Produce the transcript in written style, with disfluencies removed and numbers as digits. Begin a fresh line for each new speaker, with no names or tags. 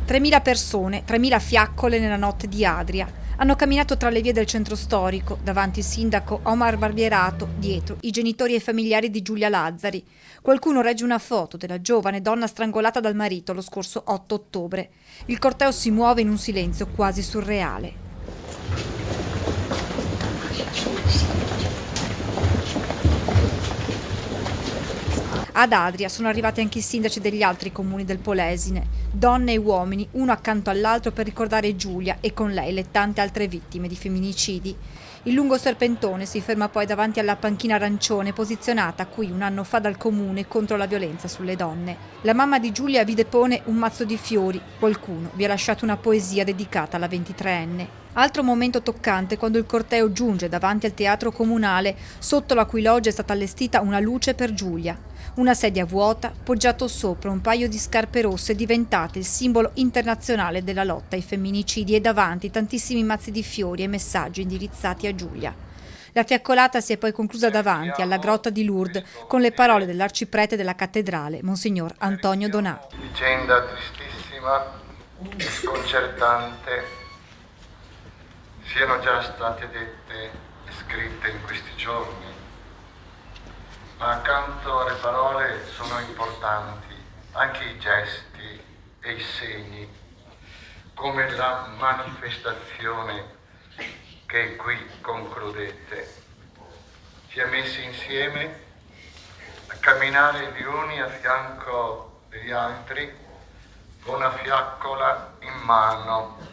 3.000 persone, 3.000 fiaccole nella notte di Adria. Hanno camminato tra le vie del centro storico, davanti il sindaco Omar Barbierato, dietro i genitori e i familiari di Giulia Lazzari. Qualcuno regge una foto della giovane donna strangolata dal marito lo scorso 8 ottobre. Il corteo si muove in un silenzio quasi surreale. Ad Adria sono arrivati anche i sindaci degli altri comuni del Polesine, donne e uomini, uno accanto all'altro per ricordare Giulia e con lei le tante altre vittime di femminicidi. Il lungo serpentone si ferma poi davanti alla panchina arancione posizionata qui un anno fa dal comune contro la violenza sulle donne. La mamma di Giulia vi depone un mazzo di fiori, qualcuno vi ha lasciato una poesia dedicata alla 23enne. Altro momento toccante quando il corteo giunge davanti al teatro comunale, sotto la cui loggia è stata allestita una luce per Giulia. Una sedia vuota, poggiato sopra un paio di scarpe rosse diventate il simbolo internazionale della lotta ai femminicidi e davanti tantissimi mazzi di fiori e messaggi indirizzati a Giulia. La fiaccolata si è poi conclusa davanti alla grotta di Lourdes con le parole dell'arciprete della cattedrale, Monsignor Antonio Donà.
Vicenda tristissima e sconcertante siano già state dette e scritte in questi giorni, ma accanto alle parole sono importanti anche i gesti e i segni, come la manifestazione che qui concludete. Si è messi insieme a camminare gli uni a fianco degli altri con una fiaccola in mano,